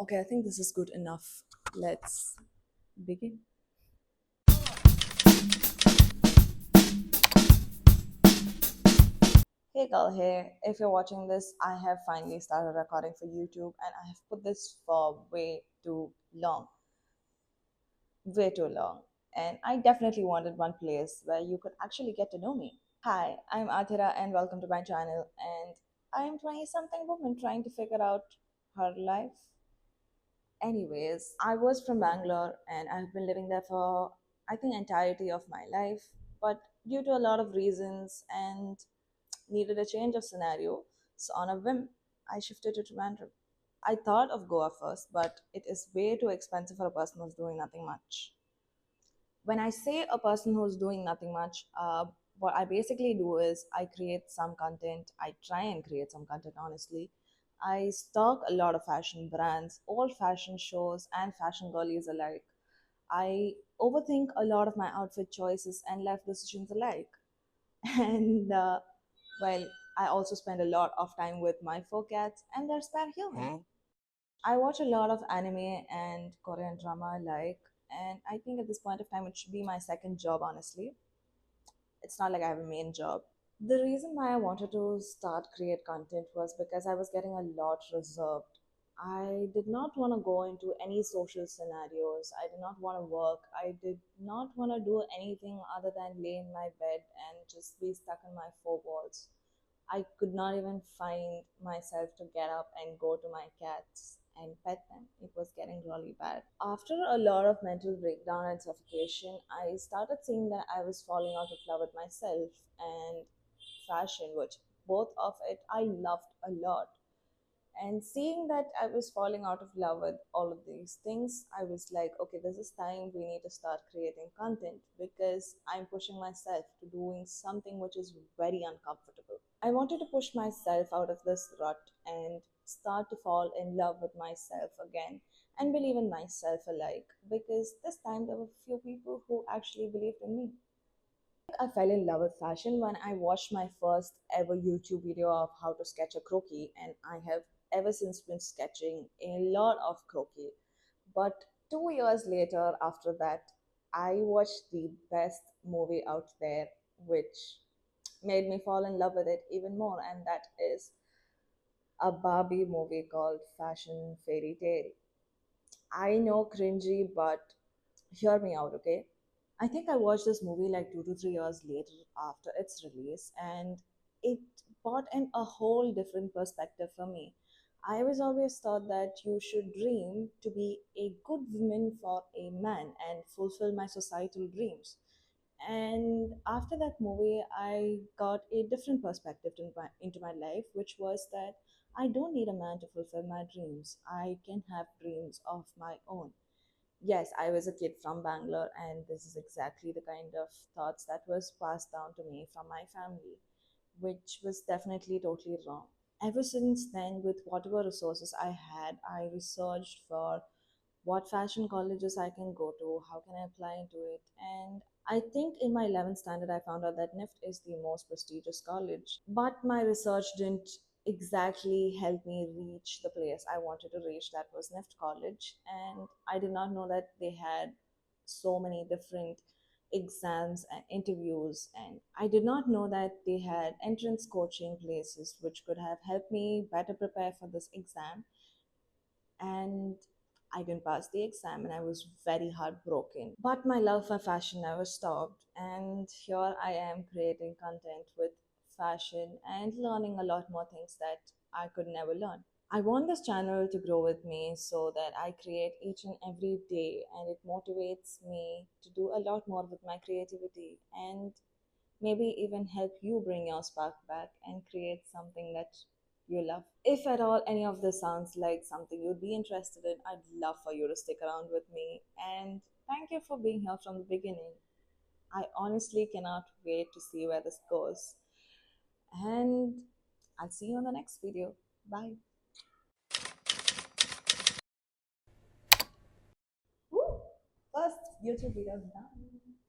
Okay, I think this is good enough. Let's begin. Hey girl, hey, if you're watching this, I have finally started recording for YouTube and I have put this for way too long. And I definitely wanted one place where you could actually get to know me. Hi, I'm Aathira and welcome to my channel. And I am 20 something woman trying to figure out her life. Anyways, I was from Bangalore and I've been living there for I think entirety of my life. But due to a lot of reasons and needed a change of scenario, so on a whim, I shifted to Trivandrum. I thought of Goa first, but it is way too expensive for a person who's doing nothing much. When I say a person who's doing nothing much, what I basically do is I create some content. I try and create some content, honestly. I stalk a lot of fashion brands, all fashion shows, and fashion girlies alike. I overthink a lot of my outfit choices and life decisions alike. And well, I also spend a lot of time with my four cats and their spare human. I watch a lot of anime and Korean drama alike, and I think at this point of time it should be my second job, honestly. It's not like I have a main job. The reason why I wanted to start create content was because I was getting a lot reserved. I did not want to go into any social scenarios. I did not want to work. I did not want to do anything other than lay in my bed and just be stuck in my four walls. I could not even find myself to get up and go to my cats and pet them. It was getting really bad. After a lot of mental breakdown and suffocation, I started seeing that I was falling out of love with myself and fashion, which both of it I loved a lot. And seeing that I was falling out of love with all of these things, I was like, okay, this is time we need to start creating content because I'm pushing myself to doing something which is very uncomfortable. I wanted to push myself out of this rut and start to fall in love with myself again and believe in myself alike because this time there were few people who actually believed in me. I fell in love with fashion when I watched my first ever YouTube video of how to sketch a croquis, and I have ever since been sketching a lot of croquis. But 2 years later, after that, I watched the best movie out there, which made me fall in love with it even more, and that is a Barbie movie called Fashion Fairy Tale. I know cringy, but hear me out, okay? I think I watched this movie like 2 to 3 years later after its release, and it brought in a whole different perspective for me. I was always taught that you should dream to be a good woman for a man and fulfill my societal dreams. And after that movie, I got a different perspective into my life, which was that I don't need a man to fulfill my dreams. I can have dreams of my own. Yes, I was a kid from Bangalore, and this is exactly the kind of thoughts that was passed down to me from my family, which was definitely totally wrong. Ever since then, with whatever resources I had, I researched for what fashion colleges I can go to, how can I apply into it, and I think in my 11th standard, I found out that NIFT is the most prestigious college. But my research didn't exactly help me reach the place I wanted to reach, that was NIFT College. And I did not know that they had so many different exams and interviews. And I did not know that they had entrance coaching places which could have helped me better prepare for this exam. And I didn't pass the exam and I was very heartbroken. But my love for fashion never stopped, and here I am creating content with fashion and learning a lot more things that I could never learn. I want this channel to grow with me so that I create each and every day and it motivates me to do a lot more with my creativity and maybe even help you bring your spark back and create something that you love. If at all any of this sounds like something you'd be interested in, I'd love for you to stick around with me. And thank you for being here from the beginning. I honestly cannot wait to see where this goes. And I'll see you on the next video. Bye. Woo! First YouTube video done.